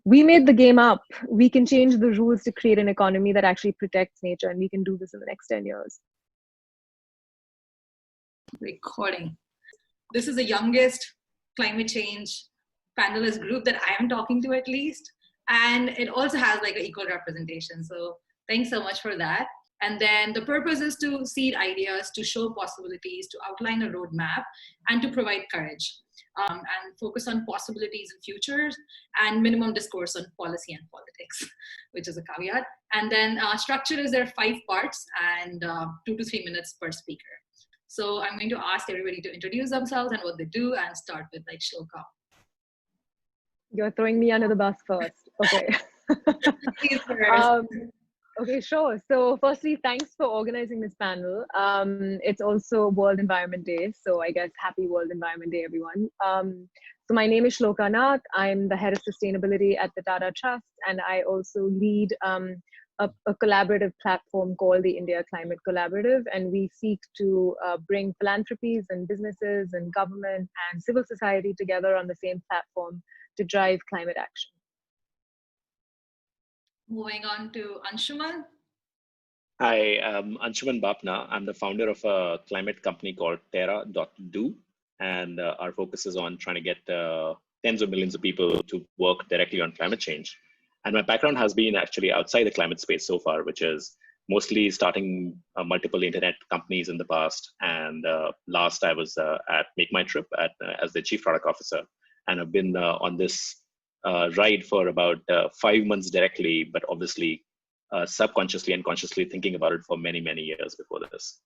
we made the game up. We can change the rules to create an economy that actually protects nature, and we can do this in the next 10 years. Recording. This is the youngest climate change panelist group that I am talking to, at least. And it also has like an equal representation. So thanks so much for that. And then the purpose is to seed ideas, to show possibilities, to outline a roadmap, and to provide courage. And focus on possibilities and futures, and minimum discourse on policy and politics, which is a caveat. And then structure is there are 5 parts and 2 to 3 minutes per speaker. So I'm going to ask everybody to introduce themselves and what they do, and start with like Shloka. You're throwing me under the bus first. Okay. Okay, sure. So firstly, thanks for organizing this panel. It's also World Environment Day. So I guess happy World Environment Day, everyone. So my name is Shloka Nath. I'm the head of sustainability at the Tata Trust. And I also lead a collaborative platform called the India Climate Collaborative. And we seek to bring philanthropies and businesses and government and civil society together on the same platform to drive climate action. Moving on to Anshuman. Hi, I'm Anshuman Bapna. I'm the founder of a climate company called Terra.Do, and our focus is on trying to get tens of millions of people to work directly on climate change. And my background has been actually outside the climate space so far, which is mostly starting multiple internet companies in the past. And last I was at Make My Trip as the chief product officer. And I've been on this ride for about 5 months directly, but obviously subconsciously and consciously thinking about it for many, many years before this.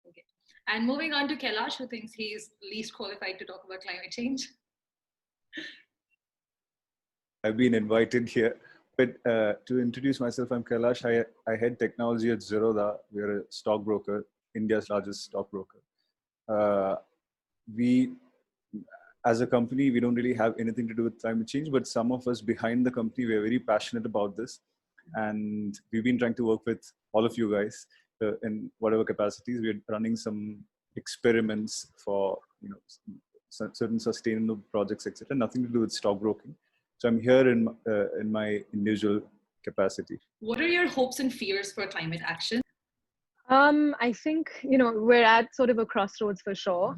Okay. And moving on to Kailash, who thinks he's least qualified to talk about climate change. I've been invited here, but to introduce myself, I'm Kailash. I head technology at Zerodha. We're a stockbroker, India's largest stockbroker. As a company, we don't really have anything to do with climate change, but some of us behind the company, we're very passionate about this. And we've been trying to work with all of you guys in whatever capacities. We're running some experiments for certain sustainable projects, etc. Nothing to do with stockbroking. So I'm here in my individual capacity. What are your hopes and fears for climate action? I think, we're at sort of a crossroads for sure.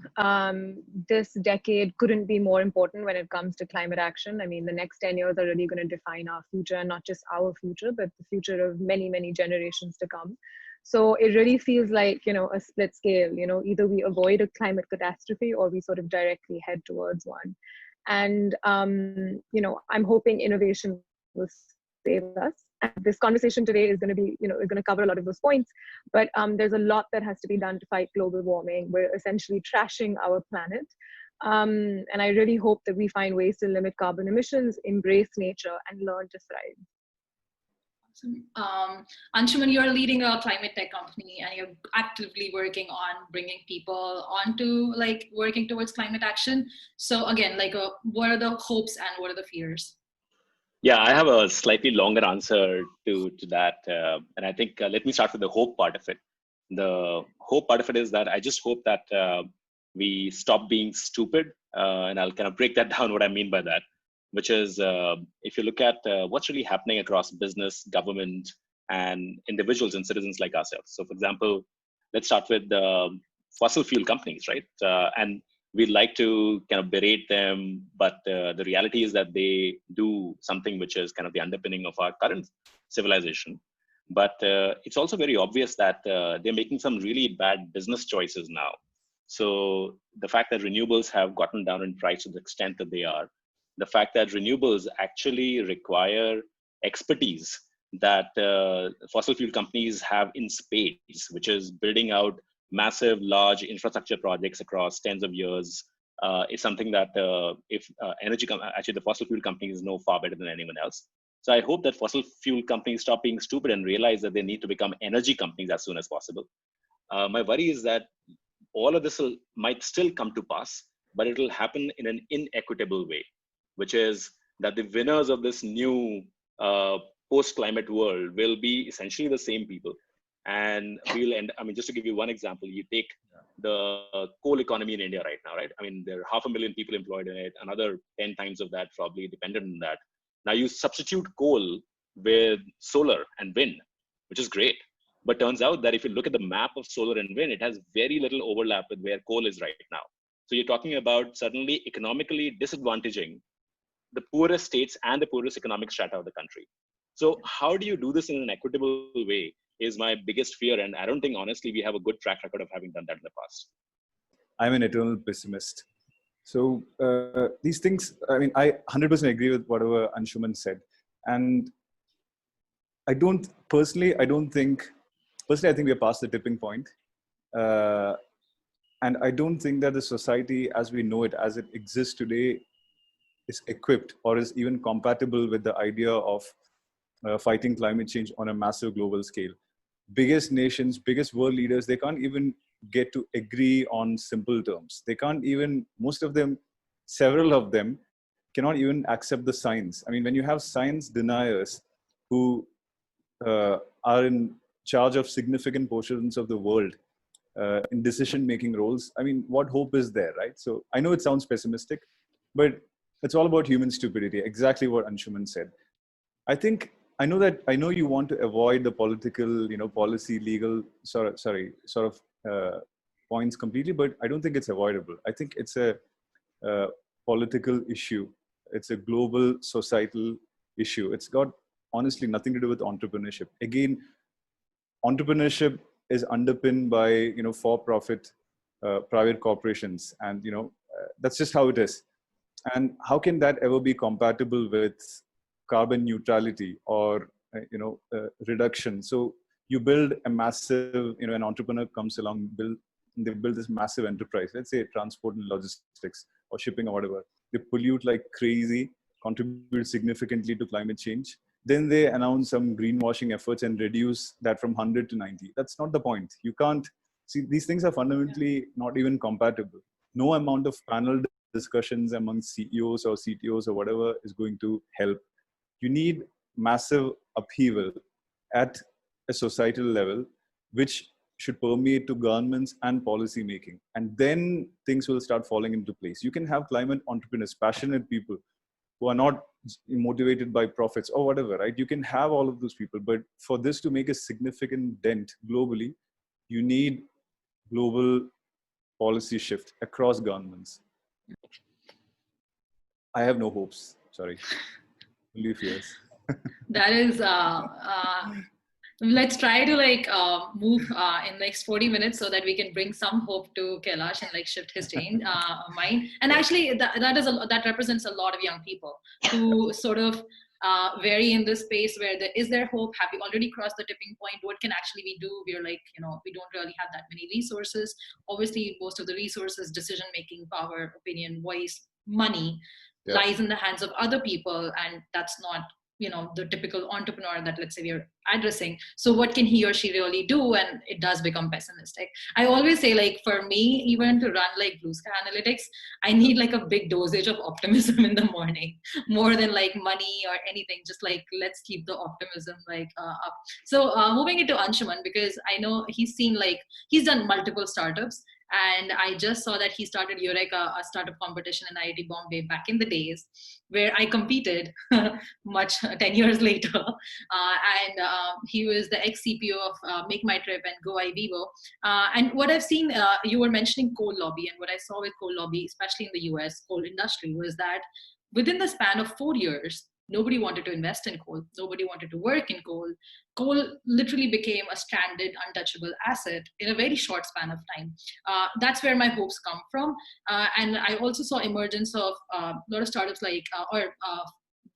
This decade couldn't be more important when it comes to climate action. I mean, the next 10 years are really going to define our future, not just our future, but the future of many, many generations to come. So it really feels like, a split scale, either we avoid a climate catastrophe or we sort of directly head towards one. And, I'm hoping innovation will save us. And this conversation today is going to be, is going to cover a lot of those points, but there's a lot that has to be done to fight global warming. We're essentially trashing our planet. And I really hope that we find ways to limit carbon emissions, embrace nature, and learn to thrive. Awesome. Anshuman, you're leading a climate tech company and you're actively working on bringing people onto working towards climate action. So again, what are the hopes and what are the fears? Yeah, I have a slightly longer answer to that. And I think let me start with the hope part of it. The hope part of it is that I just hope that we stop being stupid. And I'll kind of break that down, what I mean by that, which is if you look at what's really happening across business, government, and individuals and citizens like ourselves. So for example, let's start with fossil fuel companies, right? And we'd like to kind of berate them, but the reality is that they do something which is kind of the underpinning of our current civilization. But it's also very obvious that they're making some really bad business choices now. So the fact that renewables have gotten down in price to the extent that they are, the fact that renewables actually require expertise that fossil fuel companies have in spades, which is building out massive, large infrastructure projects across tens of years, is something that actually the fossil fuel companies know far better than anyone else. So I hope that fossil fuel companies stop being stupid and realize that they need to become energy companies as soon as possible. My worry is that all of this might still come to pass, but it will happen in an inequitable way, which is that the winners of this new post-climate world will be essentially the same people. And we'll end, just to give you one example, you take the coal economy in India right now, right? There are 500,000 people employed in it, another 10 times of that probably dependent on that. Now you substitute coal with solar and wind, which is great. But turns out that if you look at the map of solar and wind, it has very little overlap with where coal is right now. So you're talking about suddenly economically disadvantaging the poorest states and the poorest economic strata of the country. So how do you do this in an equitable way is my biggest fear. And I don't think, honestly, we have a good track record of having done that in the past. I'm an eternal pessimist. So these things, I mean, I 100% agree with whatever Anshuman said. And I think we are past the tipping point. And I don't think that the society as we know it, as it exists today, is equipped or is even compatible with the idea of fighting climate change on a massive global scale. Biggest nations, biggest world leaders, they can't even get to agree on simple terms. They can't even, several of them cannot even accept the science. I mean, when you have science deniers who are in charge of significant portions of the world in decision-making roles, I mean, what hope is there, right? So I know it sounds pessimistic, but it's all about human stupidity, exactly what Anshuman said. I know you want to avoid the political, policy, legal, sort of points completely, but I don't think it's avoidable. I think it's a political issue. It's a global societal issue. It's got honestly nothing to do with entrepreneurship. Again, entrepreneurship is underpinned by, for-profit private corporations, and that's just how it is. And how can that ever be compatible with carbon neutrality or reduction? So you build a massive, an entrepreneur comes along, they build this massive enterprise, let's say transport and logistics or shipping or whatever. They pollute like crazy, contribute significantly to climate change. Then they announce some greenwashing efforts and reduce that from 100 to 90. That's not the point. You can't see, these things are fundamentally not even compatible. No amount of panel discussions among CEOs or CTOs or whatever is going to help. You need massive upheaval at a societal level, which should permeate to governments and policy making. And then things will start falling into place. You can have climate entrepreneurs, passionate people who are not motivated by profits or whatever, right? You can have all of those people, but for this to make a significant dent globally, you need global policy shift across governments. I have no hopes, sorry. Only fears. That is, let's try to move in next 40 minutes so that we can bring some hope to Kailash and shift his mind. And actually that represents a lot of young people who sort of vary in this space where is there hope? Have we already crossed the tipping point? What can actually we do? We're we don't really have that many resources. Obviously, most of the resources, decision-making power, opinion, voice, money lies in the hands of other people. And that's not the typical entrepreneur that, let's say, we are addressing. So what can he or she really do? And it does become pessimistic. I always say, for me, even to run Blue Sky Analytics, I need a big dosage of optimism in the morning, more than money or anything. Just let's keep the optimism up. So moving into Anshuman, because I know he's done multiple startups. And I just saw that he started Eureka, a startup competition in IIT Bombay back in the days, where I competed 10 years later. He was the ex-CPO of Make My Trip and Go Vivo. And what I've seen, you were mentioning coal lobby, and what I saw with coal lobby, especially in the US coal industry, was that within the span of 4 years, nobody wanted to invest in coal. Nobody wanted to work in coal. Coal literally became a stranded, untouchable asset in a very short span of time. That's where my hopes come from. And I also saw emergence of a lot of startups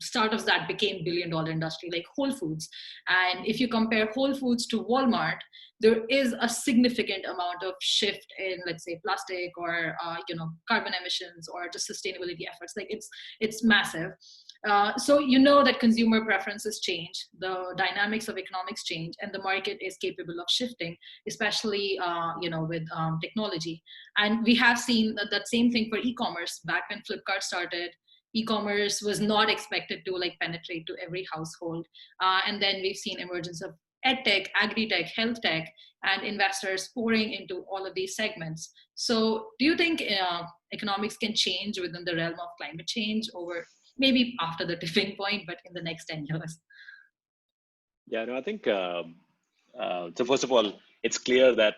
startups that became billion-dollar industry, like Whole Foods. And if you compare Whole Foods to Walmart, there is a significant amount of shift in, let's say, plastic or carbon emissions or just sustainability efforts. It's massive. So that consumer preferences change, the dynamics of economics change, and the market is capable of shifting, especially with technology. And we have seen that same thing for e-commerce. Back when Flipkart started, e-commerce was not expected to penetrate to every household. And then we've seen emergence of edtech, agri-tech, health tech, and investors pouring into all of these segments. So do you think economics can change within the realm of climate change over maybe after the tipping point, but in the next 10 years? Yeah, no, I think, so first of all, it's clear that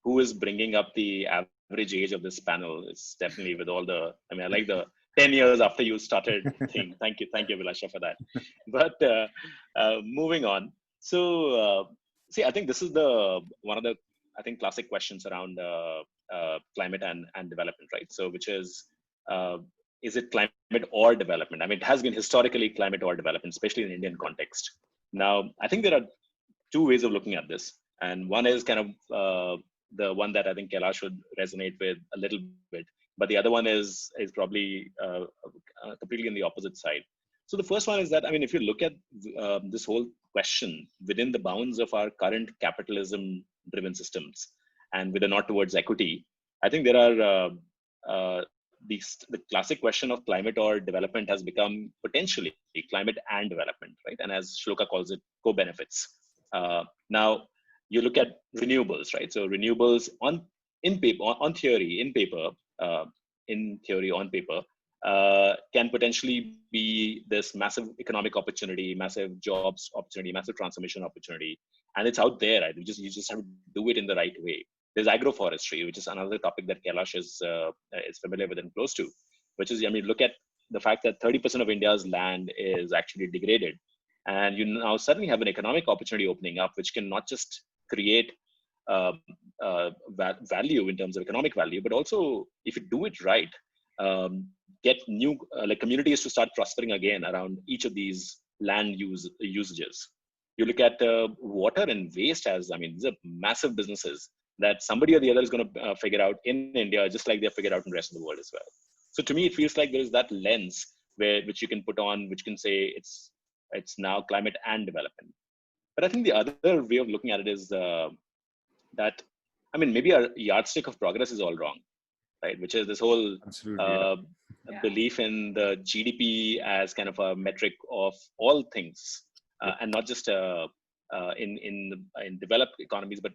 who is bringing up the average age of this panel is definitely with all the, I mean, I like the 10 years after you started thing. Thank you, Abhilasha, for that. But moving on. So, see, I think this is one of the, I think, classic questions around climate and development, right? So, which is it climate or development? I mean, it has been historically climate or development, especially in Indian context. Now, I think there are two ways of looking at this. And one is kind of the one that I think Kailash would resonate with a little bit. But the other one is probably completely on the opposite side. So the first one is that, I mean, if you look at this whole question within the bounds of our current capitalism-driven systems and with a nod towards equity, I think there are the classic question of climate or development has become potentially climate and development, right? And as Shloka calls it, co-benefits. Now, you look at renewables, right? So renewables on theory, on paper, can potentially be this massive economic opportunity, massive jobs opportunity, massive transformation opportunity, and it's out there. Right? You just have to do it in the right way. There's agroforestry, which is another topic that Kailash is familiar with and close to, which is, I mean, look at the fact that 30% of India's land is actually degraded, and you now suddenly have an economic opportunity opening up, which can not just create value in terms of economic value, but also if you do it right, get new like communities to start prospering again around each of these land usages. You look at water and waste as, I mean, these are massive businesses that somebody or the other is going to figure out in India, just like they figured out in the rest of the world as well. So to me, it feels like there is that lens which you can put on, which can say it's now climate and development. But I think the other way of looking at it is that, I mean, maybe our yardstick of progress is all wrong, right? Which is this whole belief in the GDP as kind of a metric of all things, and not just in developed economies, but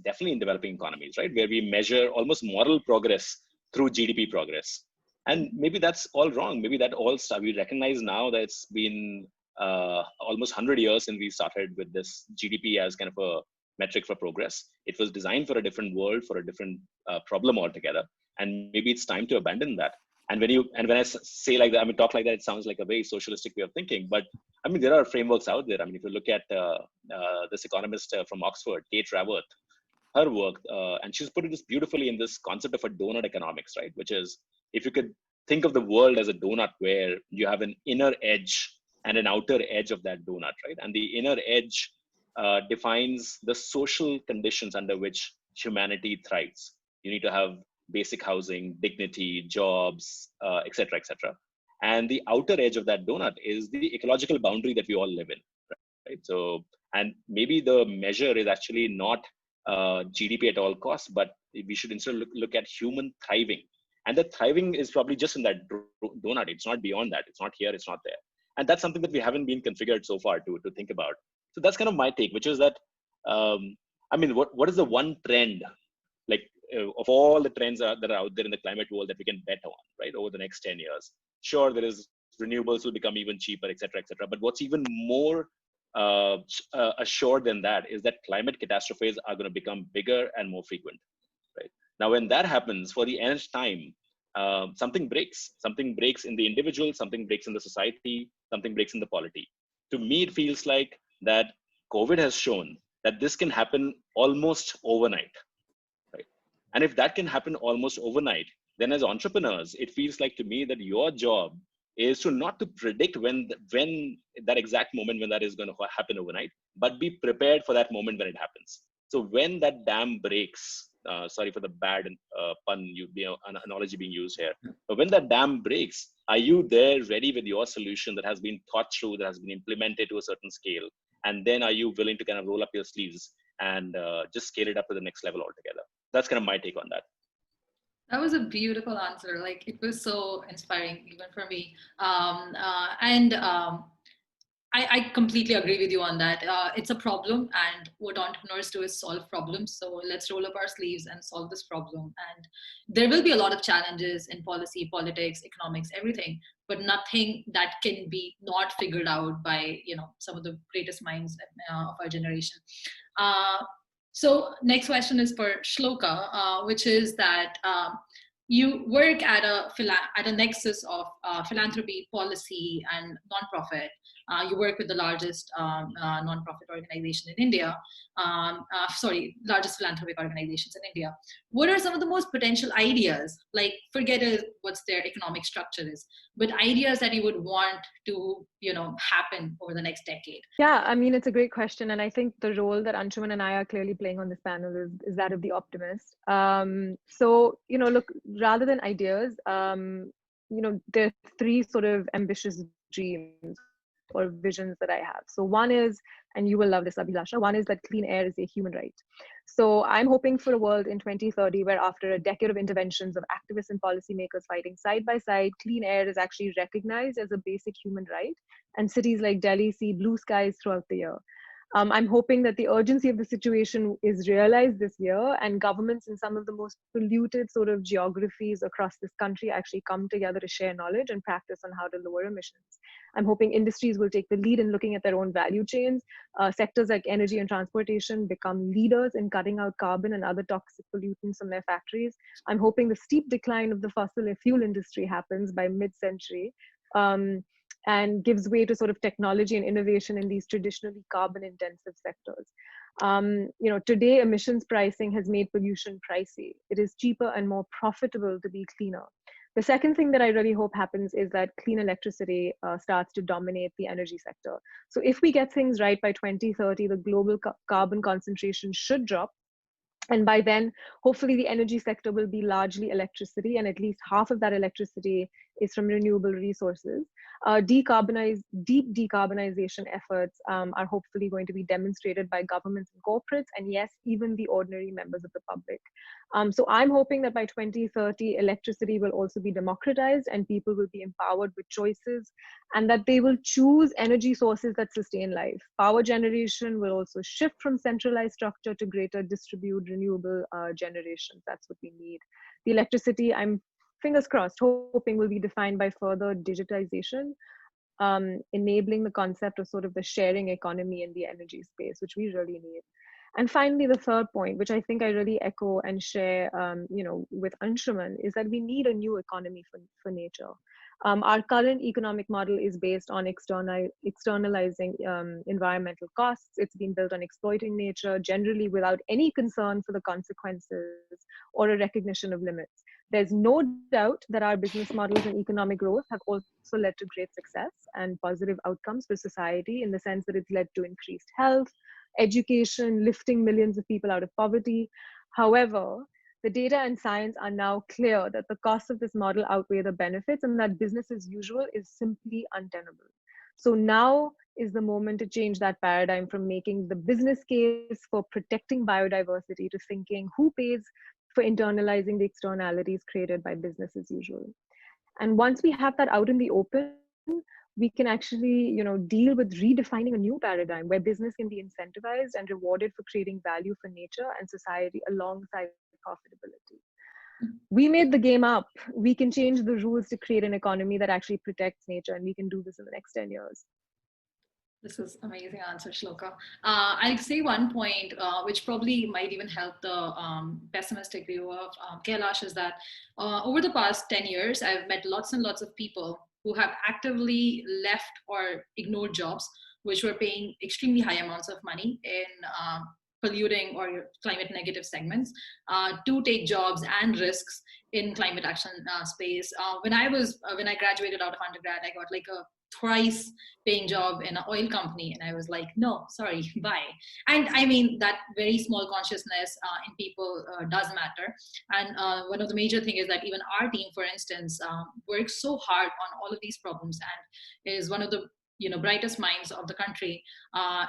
definitely in developing economies, right? Where we measure almost moral progress through GDP progress. And maybe that's all wrong. Maybe that we recognize now that it's been almost 100 years since we started with this GDP as kind of a metric for progress. It was designed for a different world, for a different problem altogether. And maybe it's time to abandon that. And when I say like that, I mean, talk like that, it sounds like a very socialistic way of thinking. But I mean, there are frameworks out there. I mean, if you look at this economist from Oxford, Kate Raworth, her work, and she's put this beautifully in this concept of a donut economics, right? Which is, if you could think of the world as a donut where you have an inner edge and an outer edge of that donut, right? And the inner edge defines the social conditions under which humanity thrives. You need to have basic housing, dignity, jobs, et cetera, et cetera. And the outer edge of that donut is the ecological boundary that we all live in, right? So, and maybe the measure is actually not GDP at all costs, but we should instead look at human thriving. And the thriving is probably just in that donut. It's not beyond that. It's not here, it's not there. And that's something that we haven't been configured so far to think about. So that's kind of my take, which is that, I mean, what is the one trend, like of all the trends that are out there in the climate world that we can bet on, right, over the next 10 years? Sure, there is renewables will become even cheaper, et cetera, et cetera. But what's even more assured than that is that climate catastrophes are going to become bigger and more frequent, right? Now, when that happens, for the nth time, something breaks. Something breaks in the individual, something breaks in the society, something breaks in the polity. To me, it feels like that COVID has shown that this can happen almost overnight, right? And if that can happen almost overnight, then as entrepreneurs, it feels like to me that your job is to not to predict when that exact moment when that is going to happen overnight, but be prepared for that moment when it happens. So when that dam breaks, sorry for the bad pun, an analogy being used here, but when that dam breaks, are you there ready with your solution that has been thought through, that has been implemented to a certain scale? And then are you willing to kind of roll up your sleeves and just scale it up to the next level altogether? That's kind of my take on that. That was a beautiful answer. Like, it was so inspiring even for me. I completely agree with you on that. It's a problem, and what entrepreneurs do is solve problems. So let's roll up our sleeves and solve this problem. And there will be a lot of challenges in policy, politics, economics, everything. but nothing that can be not figured out by, some of the greatest minds of our generation. So next question is for Shloka, which is that you work at a nexus of philanthropy, policy, and nonprofit. You work with the largest nonprofit organization in India. Largest philanthropic organizations in India. What are some of the most potential ideas? Like, forget what their economic structure is, but ideas that you would want to, happen over the next decade? Yeah, I mean, it's a great question. And I think the role that Anshuman and I are clearly playing on this panel is that of the optimist. So, look, rather than ideas, there are three sort of ambitious dreams or visions that I have. So one is, and you will love this, Abhilasha, one is that clean air is a human right. So I'm hoping for a world in 2030 where, after a decade of interventions of activists and policymakers fighting side by side, clean air is actually recognized as a basic human right, and cities like Delhi see blue skies throughout the year. I'm hoping that the urgency of the situation is realized this year, and governments in some of the most polluted sort of geographies across this country actually come together to share knowledge and practice on how to lower emissions. I'm hoping industries will take the lead in looking at their own value chains. Sectors like energy and transportation become leaders in cutting out carbon and other toxic pollutants from their factories. I'm hoping the steep decline of the fossil fuel industry happens by mid-century. And gives way to sort of technology and innovation in these traditionally carbon-intensive sectors. Today emissions pricing has made pollution pricey. It is cheaper and more profitable to be cleaner. The second thing that I really hope happens is that clean electricity starts to dominate the energy sector. So if we get things right by 2030, the global carbon concentration should drop. And by then, hopefully the energy sector will be largely electricity, and at least half of that electricity is from renewable resources. Deep decarbonization efforts are hopefully going to be demonstrated by governments and corporates, and yes, even the ordinary members of the public. So I'm hoping that by 2030, electricity will also be democratized and people will be empowered with choices, and that they will choose energy sources that sustain life. Power generation will also shift from centralized structure to greater distributed renewable generations. That's what we need. The electricity, I'm fingers crossed, hoping will be defined by further digitization, enabling the concept of sort of the sharing economy in the energy space, which we really need. And finally, the third point, which I think I really echo and share, with Anshuman, is that we need a new economy for nature. Our current economic model is based on externalizing environmental costs. It's been built on exploiting nature, generally without any concern for the consequences or a recognition of limits. There's no doubt that our business models and economic growth have also led to great success and positive outcomes for society, in the sense that it's led to increased health, education, lifting millions of people out of poverty. However, the data and science are now clear that the costs of this model outweigh the benefits, and that business as usual is simply untenable. So now is the moment to change that paradigm from making the business case for protecting biodiversity to thinking who pays for internalizing the externalities created by business as usual. And once we have that out in the open, we can actually, deal with redefining a new paradigm where business can be incentivized and rewarded for creating value for nature and society alongside profitability. We made the game up. We can change the rules to create an economy that actually protects nature, and we can do this in the next 10 years. This is amazing answer, Shloka. I'll say one point, which probably might even help the pessimistic view of Kailash, is that over the past 10 years, I've met lots and lots of people who have actively left or ignored jobs which were paying extremely high amounts of money in polluting or climate negative segments to take jobs and risks in climate action space. When I graduated out of undergrad, I got like a thrice paying job in an oil company, and I was like, no, sorry, bye. And I mean, that very small consciousness in people does matter. And one of the major things is that even our team, for instance, works so hard on all of these problems and is one of the brightest minds of the country,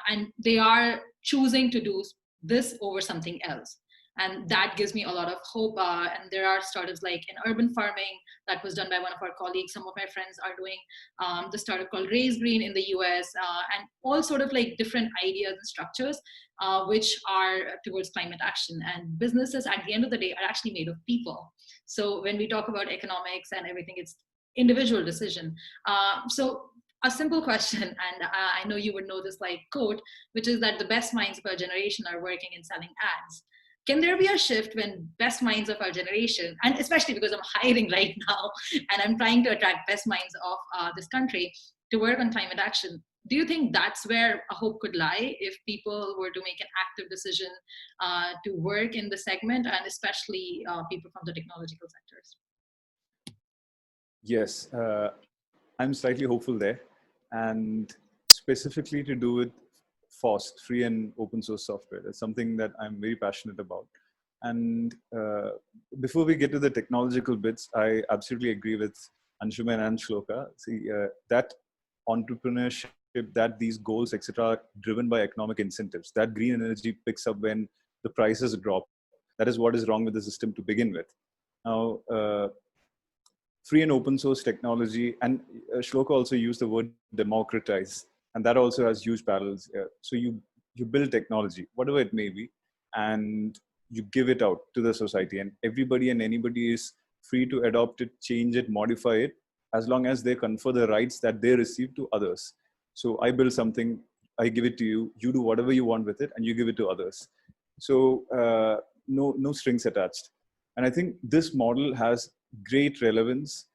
and they are choosing to do this over something else. And that gives me a lot of hope. And there are startups like in urban farming that was done by one of our colleagues. Some of my friends are doing the startup called Raise Green in the US, and all sort of like different ideas and structures which are towards climate action. And businesses at the end of the day are actually made of people. So when we talk about economics and everything, it's individual decision. So a simple question, and I know you would know this like quote, which is that the best minds of our generation are working in selling ads. Can there be a shift when best minds of our generation, and especially because I'm hiring right now and I'm trying to attract best minds of this country to work on climate action, do you think that's where a hope could lie if people were to make an active decision to work in the segment, and especially people from the technological sectors? Yes, I'm slightly hopeful there, and specifically to do with FOSS, free and open source software. That's something that I'm very passionate about. And before we get to the technological bits, I absolutely agree with Anshuman and Shloka. See, that entrepreneurship, that these goals, etc., are driven by economic incentives. That green energy picks up when the prices drop. That is what is wrong with the system to begin with. Now, free and open source technology, and Shloka also used the word democratize, and that also has huge parallels. So you build technology, whatever it may be, and you give it out to the society, and everybody and anybody is free to adopt it, change it, modify it, as long as they confer the rights that they receive to others. So I build something, I give it to you, you do whatever you want with it, and you give it to others. So no strings attached. And I think this model has great relevance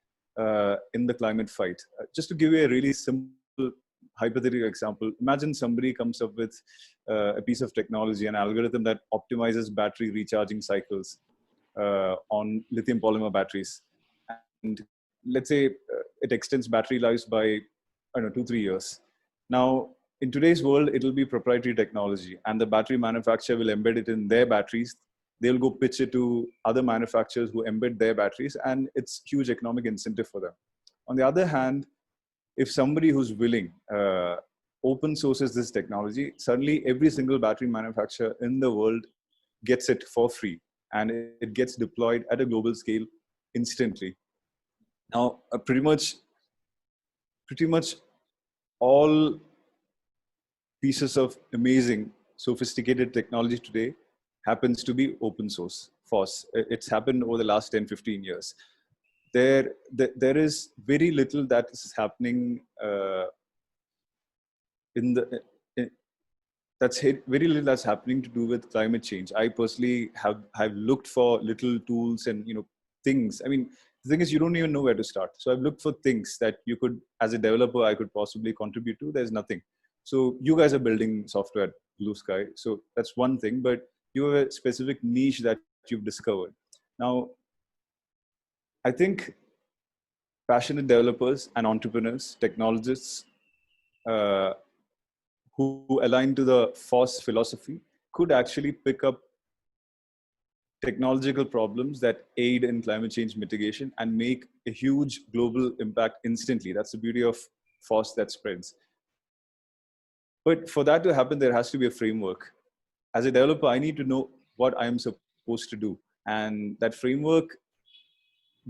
in the climate fight. Just to give you a really simple hypothetical example, imagine somebody comes up with a piece of technology, an algorithm that optimizes battery recharging cycles on lithium polymer batteries. And let's say it extends battery lives by, I don't know, 2-3 years. Now, in today's world, it'll be proprietary technology, and the battery manufacturer will embed it in their batteries. They'll go pitch it to other manufacturers who embed their batteries, and it's huge economic incentive for them. On the other hand, if somebody who's willing open sources this technology, suddenly every single battery manufacturer in the world gets it for free, and it gets deployed at a global scale instantly. Now, pretty much all pieces of amazing, sophisticated technology today happens to be open source, FOSS. It's happened over the last 10-15 years. There is very little that is happening very little that's happening to do with climate change. I personally have looked for little tools and things. I mean, the thing is, you don't even know where to start. So I've looked for things that you could, as a developer, I could possibly contribute to. There's nothing. So you guys are building software at Blue Sky. So that's one thing, but you have a specific niche that you've discovered. Now, I think passionate developers and entrepreneurs, technologists, who align to the FOSS philosophy could actually pick up technological problems that aid in climate change mitigation and make a huge global impact instantly. That's the beauty of FOSS that spreads. But for that to happen, there has to be a framework. As a developer, I need to know what I'm supposed to do. And that framework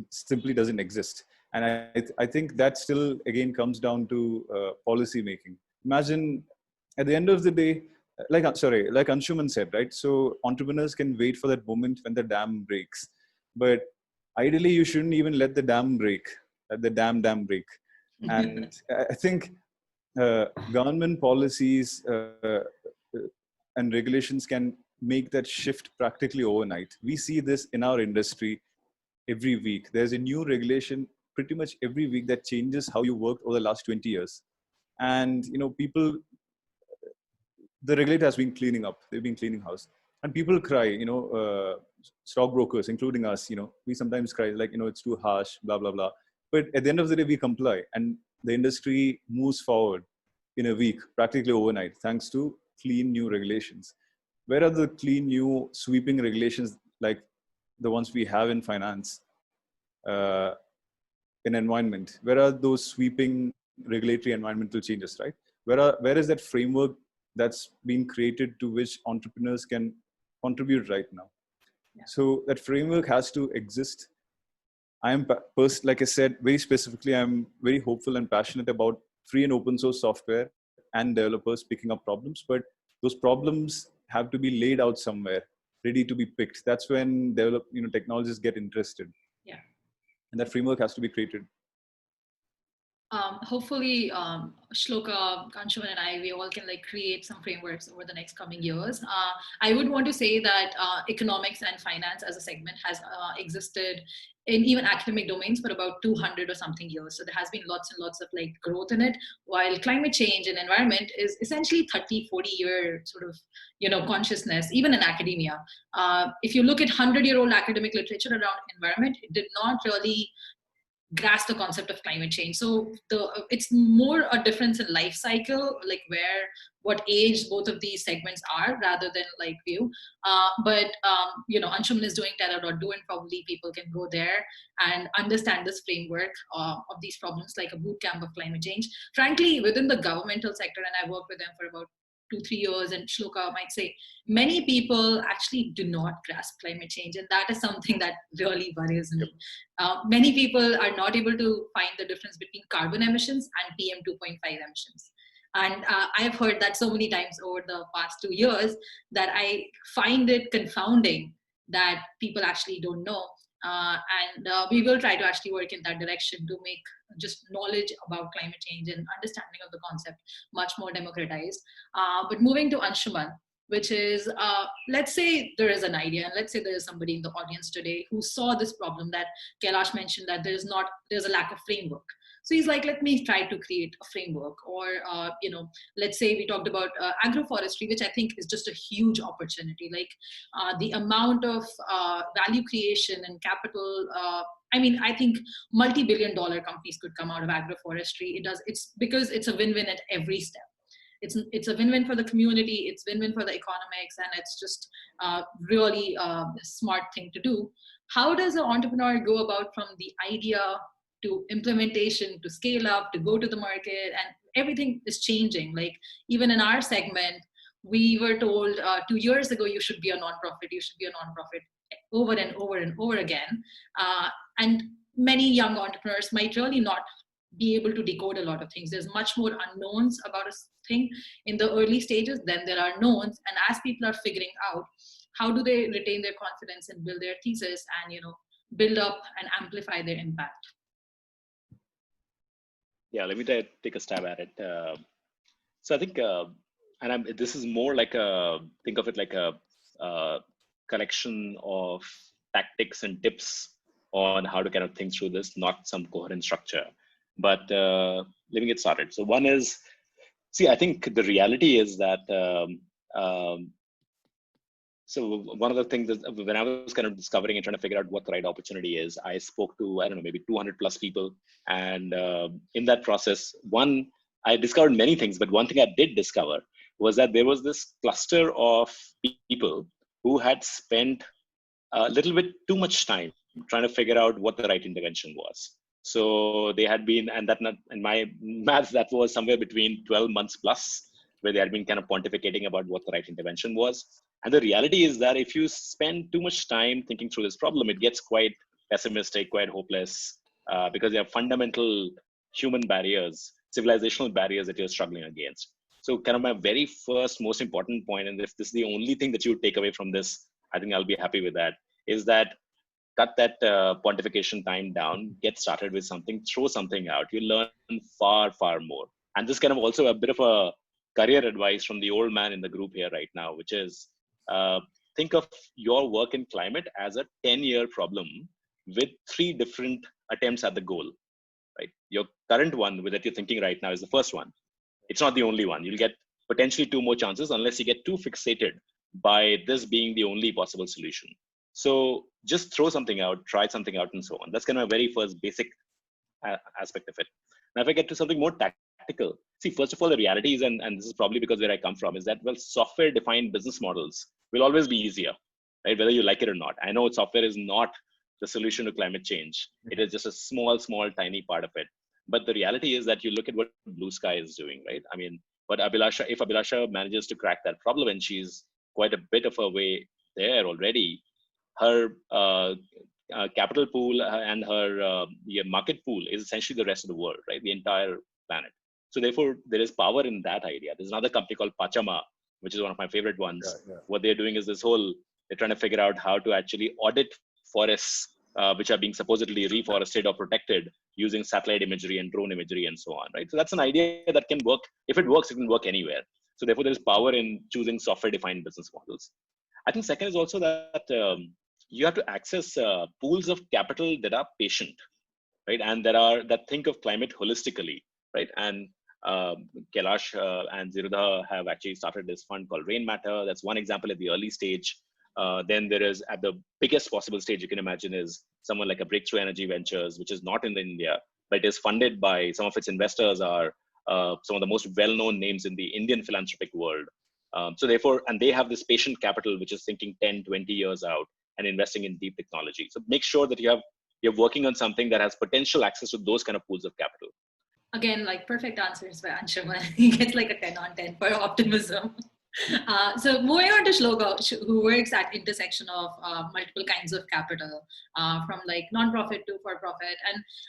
simply doesn't exist. And I think that still, again, comes down to policy making. Imagine at the end of the day, like Anshuman said, right? So entrepreneurs can wait for that moment when the dam breaks. But ideally, you shouldn't even let the dam break, let the dam break. And I think government policies and regulations can make that shift practically overnight. We see this in our industry every week. There's a new regulation pretty much every week that changes how you worked over the last 20 years. And, people, the regulator has been cleaning up. They've been cleaning house. And people cry, stockbrokers, including us, we sometimes cry like, it's too harsh, blah, blah, blah. But at the end of the day, we comply. And the industry moves forward in a week, practically overnight, thanks to clean new regulations. Where are the clean new sweeping regulations like the ones we have in finance, in environment? Where are those sweeping regulatory environmental changes, right? Where is that framework that's been created to which entrepreneurs can contribute right now? Yeah. So that framework has to exist. I am, like I said, very specifically, I'm very hopeful and passionate about free and open source software and developers picking up problems, but those problems have to be laid out somewhere, ready to be picked. That's when technologists get interested. Yeah. And that framework has to be created. Hopefully, Shloka, Anshuman, and I, we all can like create some frameworks over the next coming years. I would want to say that economics and finance as a segment has existed in even academic domains for about 200 or something years. So there has been lots and lots of like growth in it, while climate change and environment is essentially 30, 40-year sort of, consciousness, even in academia. If you look at 100-year-old academic literature around environment, it did not really grasp the concept of climate change. So it's more a difference in life cycle, like what age both of these segments are, rather than like view. But Anshuman is doing Terra.Do, and probably people can go there and understand this framework of these problems, like a boot camp of climate change. Frankly, within the governmental sector, and I worked with them for about 2-3 years, and Shloka might say, many people actually do not grasp climate change, and that is something that really worries me. Many people are not able to find the difference between carbon emissions and PM 2.5 emissions. And I've heard that so many times over the past 2 years that I find it confounding that people actually don't know. And we will try to actually work in that direction to make just knowledge about climate change and understanding of the concept much more democratized. But moving to Anshuman, which is, let's say there is an idea, and let's say there is somebody in the audience today who saw this problem that Kailash mentioned, that there's a lack of framework. So he's like, let me try to create a framework. Or, let's say we talked about agroforestry, which I think is just a huge opportunity. Like the amount of value creation and capital, I think multi-billion-dollar companies could come out of agroforestry. It's because it's a win-win at every step. It's a win-win for the community, it's win-win for the economics, and it's just really a smart thing to do. How does an entrepreneur go about from the idea to implementation, to scale up, to go to the market? And everything is changing. Like even in our segment, we were told 2 years ago, you should be a nonprofit, over and over and over again. And many young entrepreneurs might really not be able to decode a lot of things. There's much more unknowns about a thing in the early stages than there are knowns. And as people are figuring out, how do they retain their confidence and build their thesis and build up and amplify their impact? Yeah, let me take a stab at it. So I think, this is more like think of it like a collection of tactics and tips on how to kind of think through this, not some coherent structure. But let me get started. So one is, I think the reality is that, so one of the things that when I was kind of discovering and trying to figure out what the right opportunity is, I spoke to, maybe 200 plus people. And in that process, I discovered many things, but one thing I did discover was that there was this cluster of people who had spent a little bit too much time trying to figure out what the right intervention was. So they had been, and in my math, that was somewhere between 12 months plus, where they had been kind of pontificating about what the right intervention was. And the reality is that if you spend too much time thinking through this problem, it gets quite pessimistic, quite hopeless, because there are fundamental human barriers, civilizational barriers that you're struggling against. So kind of my very first, most important point, and if this is the only thing that you take away from this, I think I'll be happy with that, is that cut that pontification time down, get started with something, throw something out. You learn far, far more. And this kind of also a bit of a career advice from the old man in the group here right now, which is think of your work in climate as a 10-year problem with 3 different attempts at the goal, right? Your current one that you're thinking right now is the first one. It's not the only one. You'll get potentially 2 more chances unless you get too fixated by this being the only possible solution. So just throw something out, try something out, and so on. That's kind of a very first basic aspect of it. Now, if I get to something more tactical, first of all, the reality is, and this is probably because where I come from, is that, well, software-defined business models will always be easier, right? Whether you like it or not. I know software is not the solution to climate change. It is just a small, tiny part of it. But the reality is that you look at what Blue Sky is doing, right? I mean, if Abhilasha manages to crack that problem, and she's quite a bit of a way there already, her capital pool and her market pool is essentially the rest of the world, right? The entire planet. So therefore, there is power in that idea. There's another company called Pachama, which is one of my favorite ones. Yeah. What they're doing is they're trying to figure out how to actually audit forests which are being supposedly reforested or protected using satellite imagery and drone imagery and so on, right? So that's an idea that can work. If it works, it can work anywhere. So therefore, there is power in choosing software-defined business models. I think second is also that you have to access pools of capital that are patient, right? And that think of climate holistically, right? And Kailash and Zerodha have actually started this fund called Rain Matter. That's one example at the early stage. Then there is at the biggest possible stage you can imagine is someone like a Breakthrough Energy Ventures, which is not in India, but is funded by some of its investors are some of the most well-known names in the Indian philanthropic world. So therefore, and they have this patient capital, which is thinking 10, 20 years out and investing in deep technology. So make sure that you're working on something that has potential access to those kind of pools of capital. Again, like perfect answers by Anshuman. He gets like a 10 on 10 for optimism. So moving on to Shloka, who works at intersection of multiple kinds of capital, from like non-profit to for-profit,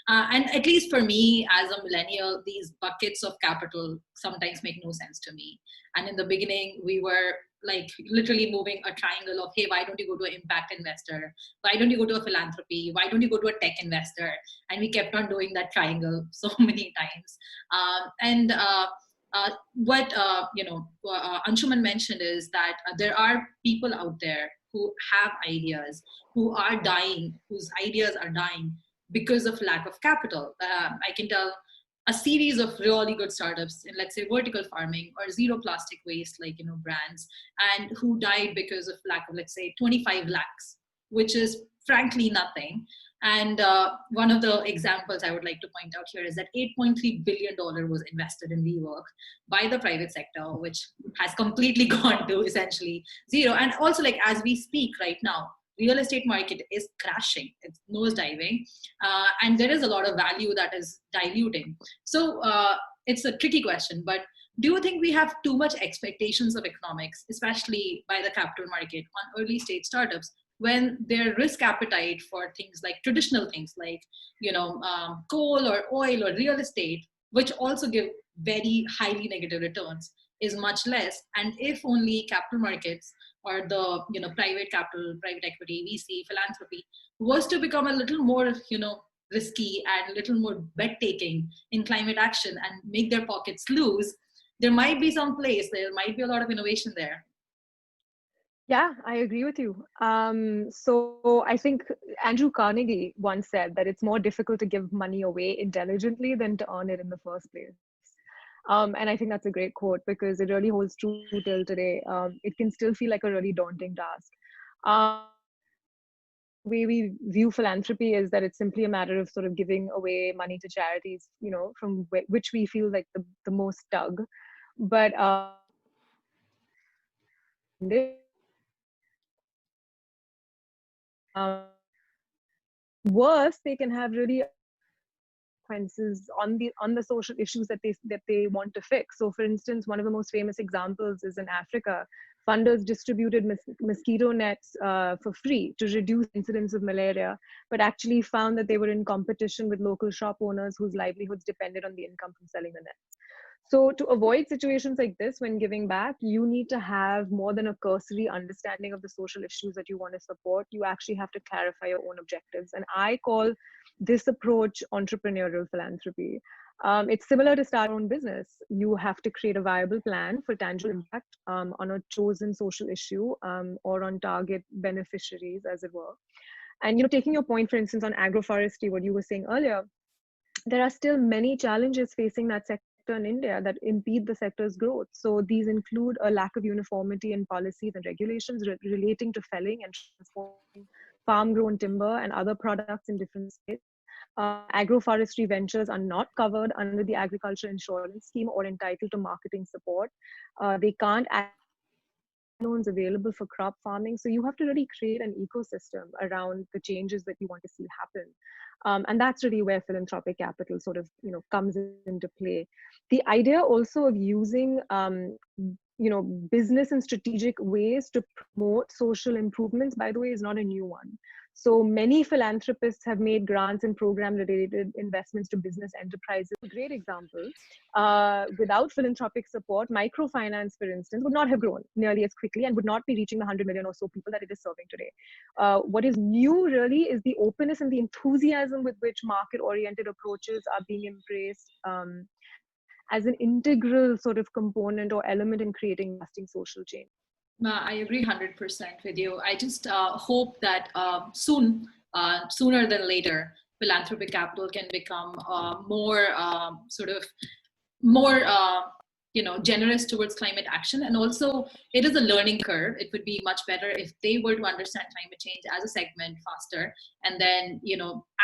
and at least for me as a millennial, these buckets of capital sometimes make no sense to me. And in the beginning, we were like literally moving a triangle of, hey, why don't you go to an impact investor? Why don't you go to a philanthropy? Why don't you go to a tech investor? And we kept on doing that triangle so many times. What Anshuman mentioned is that there are people out there who have ideas, who are dying, whose ideas are dying because of lack of capital. I can tell a series of really good startups in, let's say, vertical farming or zero plastic waste, like, brands, and who died because of lack of, let's say, 25 lakhs, which is frankly nothing. And one of the examples I would like to point out here is that $8.3 billion was invested in WeWork by the private sector, which has completely gone to essentially zero. And also, like, as we speak right now, real estate market is crashing, it's nosediving, and there is a lot of value that is diluting. So it's a tricky question, but do you think we have too much expectations of economics, especially by the capital market, on early stage startups, when their risk appetite for things like traditional things like coal or oil or real estate, which also give very highly negative returns, is much less? And if only capital markets or the private capital, private equity, VC, philanthropy was to become a little more risky and a little more bet taking in climate action and make their pockets loose, there might be some place, there might be a lot of innovation there. Yeah, I agree with you. So I think Andrew Carnegie once said that it's more difficult to give money away intelligently than to earn it in the first place. And I think that's a great quote because it really holds true till today. It can still feel like a really daunting task. The way we view philanthropy is that it's simply a matter of sort of giving away money to charities, from which we feel like the most tug. But worse, they can have really consequences on the social issues that they want to fix. So for instance, one of the most famous examples is in Africa. Funders distributed mosquito nets for free to reduce incidence of malaria, but actually found that they were in competition with local shop owners whose livelihoods depended on the income from selling the nets. So to avoid situations like this when giving back, you need to have more than a cursory understanding of the social issues that you want to support. You actually have to clarify your own objectives. And I call this approach entrepreneurial philanthropy. It's similar to start your own business. You have to create a viable plan for tangible impact on a chosen social issue or on target beneficiaries, as it were. And taking your point, for instance, on agroforestry, what you were saying earlier, there are still many challenges facing that sector in India that impede the sector's growth. So these include a lack of uniformity in policies and regulations relating to felling and transporting farm-grown timber and other products in different states. Agroforestry ventures are not covered under the agriculture insurance scheme or entitled to marketing support. They can't loans available for crop farming. So you have to really create an ecosystem around the changes that you want to see happen. And that's really where philanthropic capital sort of, comes into play. The idea also of using, business and strategic ways to promote social improvements, by the way, is not a new one. So many philanthropists have made grants and program-related investments to business enterprises. A great example. Without philanthropic support, microfinance, for instance, would not have grown nearly as quickly and would not be reaching the 100 million or so people that it is serving today. What is new really is the openness and the enthusiasm with which market-oriented approaches are being embraced as an integral sort of component or element in creating lasting social change. I agree 100% with you. I just hope that sooner than later, philanthropic capital can become more more generous towards climate action. And also it is a learning curve. It would be much better if they were to understand climate change as a segment faster, and then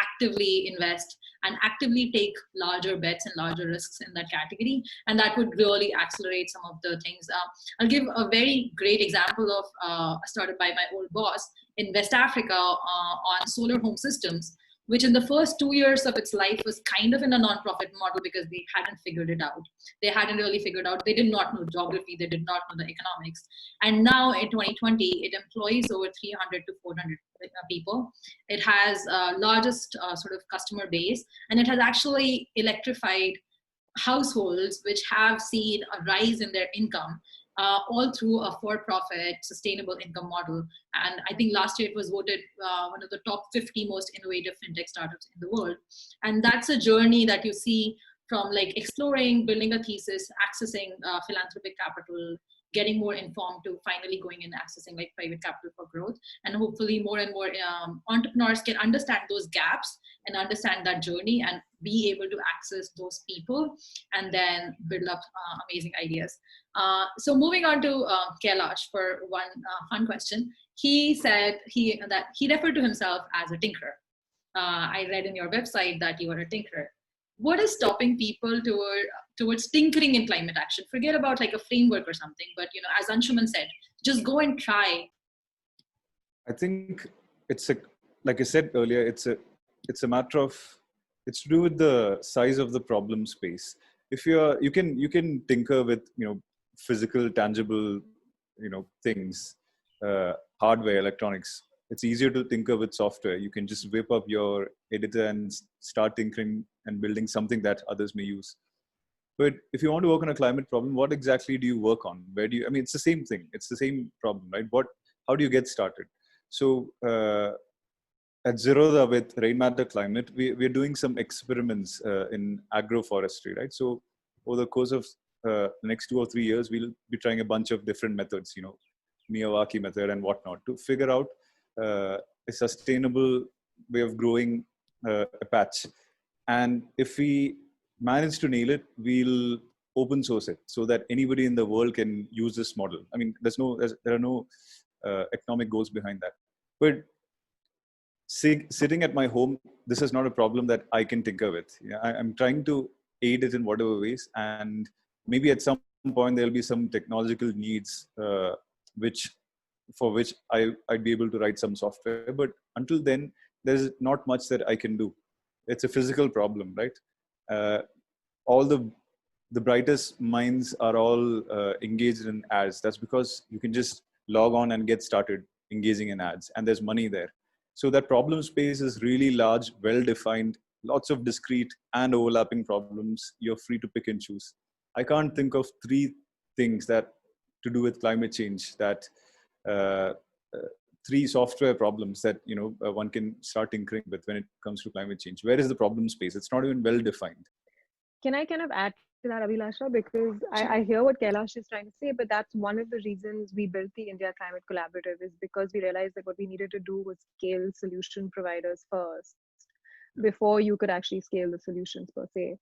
actively invest and actively take larger bets and larger risks in that category, and that would really accelerate some of the things. I'll give a very great example of started by my old boss in West Africa on solar home systems, which in the first 2 years of its life was kind of in a non-profit model because they hadn't figured it out. They hadn't really figured out, they did not know geography, they did not know the economics. And now in 2020, it employs over 300 to 400 people. It has largest sort of customer base, and it has actually electrified households which have seen a rise in their income all through a for-profit sustainable income model. And I think last year it was voted one of the top 50 most innovative fintech startups in the world. And that's a journey that you see from like exploring, building a thesis, accessing philanthropic capital, getting more informed, to finally going and accessing like private capital for growth. And hopefully more and more entrepreneurs can understand those gaps and understand that journey and be able to access those people and then build up amazing ideas. So moving on to Kailash for one fun question. He said that he referred to himself as a tinkerer. I read in your website that you are a tinkerer. What is stopping people towards tinkering in climate action? Forget about like a framework or something, but as Anshuman said, just go and try. I think like I said earlier, it's a matter of, it's to do with the size of the problem space. If you can tinker with physical, tangible things, hardware, electronics. It's easier to tinker with software. You can just whip up your editor and start tinkering and building something that others may use. But if you want to work on a climate problem, what exactly do you work on? Where do you, it's the same thing. It's the same problem, right? How do you get started? So at Zerodha with Rain Matter Climate, we're doing some experiments in agroforestry, right? So over the course of the next 2 or 3 years, we'll be trying a bunch of different methods, Miyawaki method and whatnot, to figure out a sustainable way of growing a patch. And if we manage to nail it, we'll open source it so that anybody in the world can use this model. I mean, there are no economic goals behind that. But sitting at my home, this is not a problem that I can tinker with. I'm trying to aid it in whatever ways, and maybe at some point there'll be some technological needs for which I'd be able to write some software. But until then, there's not much that I can do. It's a physical problem, right? All the brightest minds are all engaged in ads. That's because you can just log on and get started engaging in ads, and there's money there. So that problem space is really large, well-defined, lots of discrete and overlapping problems. You're free to pick and choose. I can't think of 3 things that to do with climate change, that 3 software problems that one can start tinkering with when it comes to climate change. Where is the problem space? It's not even well defined. Can I kind of add to that, Abhilasha? Because I hear what Kailash is trying to say, but that's one of the reasons we built the India Climate Collaborative, is because we realized that what we needed to do was scale solution providers first before you could actually scale the solutions per se.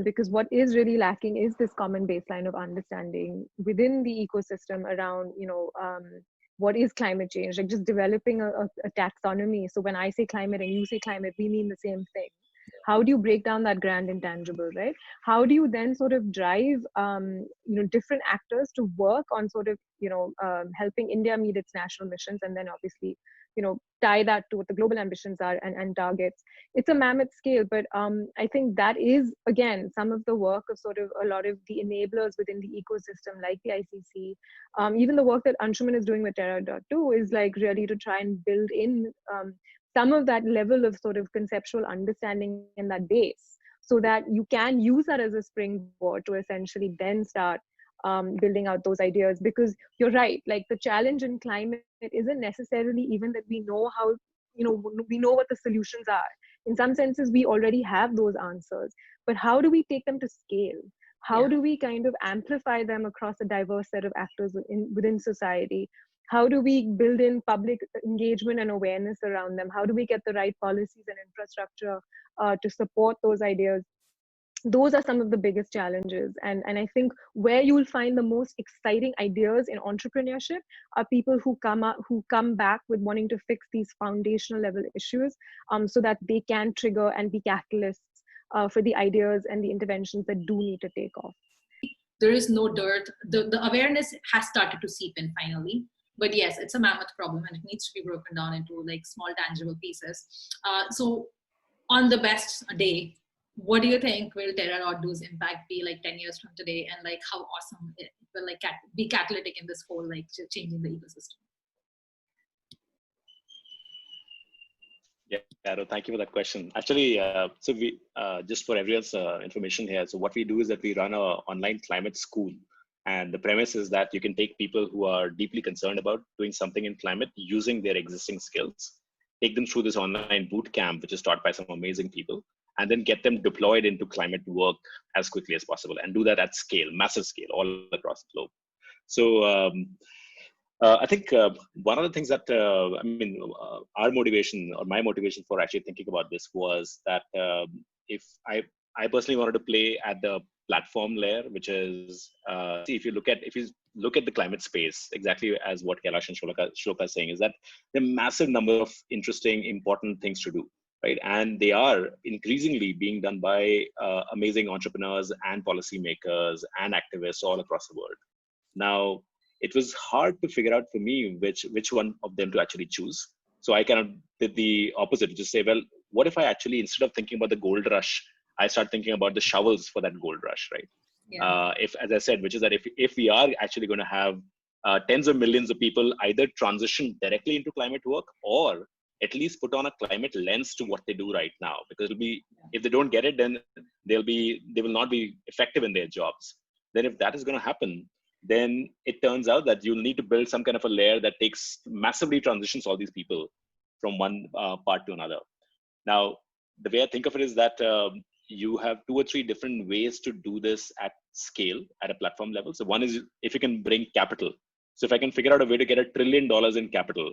Because what is really lacking is this common baseline of understanding within the ecosystem around, what is climate change, like just developing a taxonomy. So when I say climate and you say climate, we mean the same thing. How do you break down that grand intangible, right? How do you then sort of drive, different actors to work on sort of, helping India meet its national missions, and then obviously tie that to what the global ambitions are and targets. It's a mammoth scale, but I think that is, again, some of the work of sort of a lot of the enablers within the ecosystem, like the ICC. Even the work that Anshuman is doing with Terra.Do is like really to try and build in some of that level of sort of conceptual understanding in that base, so that you can use that as a springboard to essentially then start building out those ideas. Because you're right, like the challenge in climate isn't necessarily even that we know how, we know what the solutions are. In some senses, we already have those answers, but how do we take them to scale? How do we kind of amplify them across a diverse set of actors within society? How do we build in public engagement and awareness around them? How do we get the right policies and infrastructure to support those ideas? Those are some of the biggest challenges. And I think where you'll find the most exciting ideas in entrepreneurship are people who come back with wanting to fix these foundational level issues, so that they can trigger and be catalysts for the ideas and the interventions that do need to take off. There is no dirt. The awareness has started to seep in finally. But yes, it's a mammoth problem and it needs to be broken down into like small tangible pieces. So on the best day, what do you think will Terra.do's impact be like 10 years from today, and like how awesome it will like be catalytic in this whole like changing the ecosystem? Yeah, Caro, thank you for that question. Actually, so we just for everyone's information here, so what we do is that we run an online climate school, and the premise is that you can take people who are deeply concerned about doing something in climate using their existing skills, take them through this online boot camp, which is taught by some amazing people, and then get them deployed into climate work as quickly as possible, and do that at scale, massive scale, all across the globe. So I think one of the things that, our motivation or my motivation for actually thinking about this was that if I personally wanted to play at the platform layer, which is, if you look at the climate space, exactly as what Kailash and Shloka is saying, is that there are a massive number of interesting, important things to do. Right? And they are increasingly being done by amazing entrepreneurs and policymakers and activists all across the world. Now, it was hard to figure out for me which one of them to actually choose. So I kind of did the opposite, just say, well, what if I actually, instead of thinking about the gold rush, I start thinking about the shovels for that gold rush, right? Yeah. If, as I said, which is that if we are actually going to have tens of millions of people either transition directly into climate work, or at least put on a climate lens to what they do right now, because it'll be, if they don't get it, then they will not be effective in their jobs. Then if that is going to happen, then it turns out that you'll need to build some kind of a layer that takes massively transitions all these people from one part to another. Now, the way I think of it is that you have 2 or 3 different ways to do this at scale at a platform level. So one is if you can bring capital. So if I can figure out a way to get $1 trillion in capital,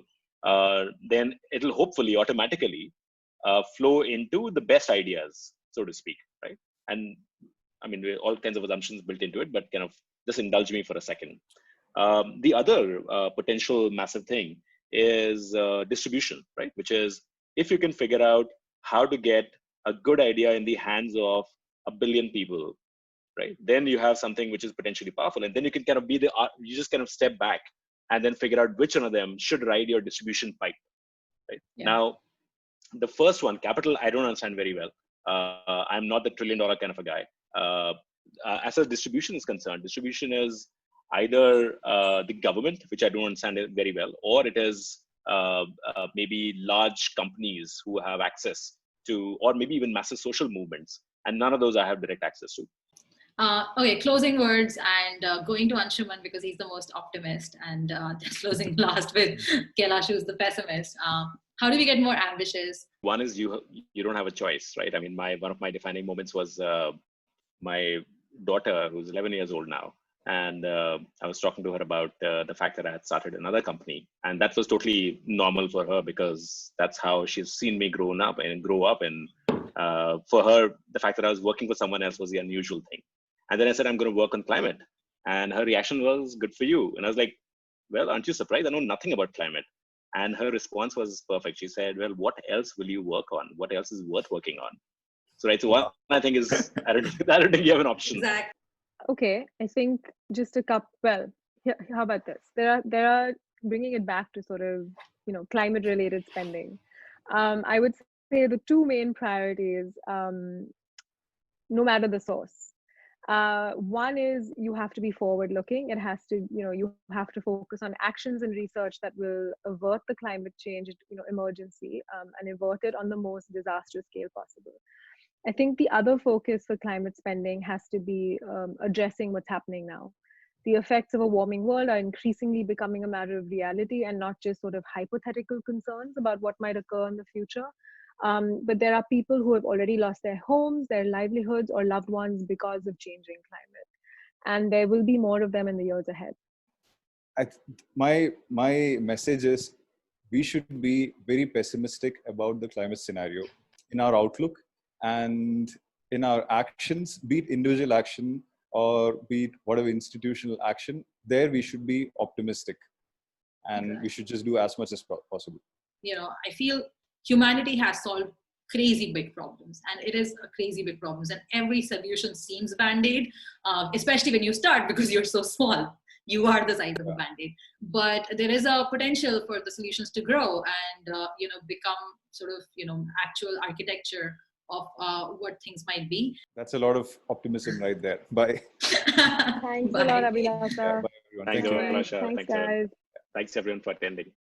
then it'll hopefully automatically flow into the best ideas, so to speak, right? And I mean, all kinds of assumptions built into it, but kind of just indulge me for a second. The other potential massive thing is distribution, right? Which is if you can figure out how to get a good idea in the hands of 1 billion people, right? Then you have something which is potentially powerful, and then you can kind of you just kind of step back and then figure out which one of them should ride your distribution pipe, right? Yeah. Now, the first one, capital, I don't understand very well. I'm not the $1 trillion kind of a guy. As far as distribution is concerned, distribution is either the government, which I don't understand very well, or it is maybe large companies who have access to, or maybe even massive social movements. And none of those I have direct access to. Okay, closing words, and going to Anshuman because he's the most optimist, and just closing last with Kailash, who's the pessimist. How do we get more ambitious? One is you don't have a choice, right? I mean, one of my defining moments was my daughter, who's 11 years old now. And I was talking to her about the fact that I had started another company. And that was totally normal for her because that's how she's seen me grow up. And for her, the fact that I was working for someone else was the unusual thing. And then I said, I'm going to work on climate. And her reaction was, good for you. And I was like, well, aren't you surprised? I know nothing about climate. And her response was perfect. She said, well, what else will you work on? What else is worth working on? So, right. So one I think is, I don't think you have an option. Exactly. Okay. I think just how about this? There are bringing it back to sort of, climate related spending. I would say the two main priorities, no matter the source. One is you have to be forward looking. It has to, you have to focus on actions and research that will avert the climate change, emergency, and avert it on the most disastrous scale possible. I think the other focus for climate spending has to be addressing what's happening now. The effects of a warming world are increasingly becoming a matter of reality and not just sort of hypothetical concerns about what might occur in the future. But there are people who have already lost their homes, their livelihoods, or loved ones because of changing climate. And there will be more of them in the years ahead. My message is we should be very pessimistic about the climate scenario in our outlook and in our actions, be it individual action or be it whatever institutional action. There we should be optimistic, and we should just do as much as possible. I feel humanity has solved crazy big problems, and it is a crazy big problems, and every solution seems band-aid, especially when you start, because you're so small. You are the size of a band-aid, but there is a potential for the solutions to grow and become sort of actual architecture of what things might be. That's a lot of optimism right there. Bye. Thanks a lot, Abhilasha. Bye everyone. Thank you, you. Abhilasha. Thanks, guys. Thanks everyone for attending.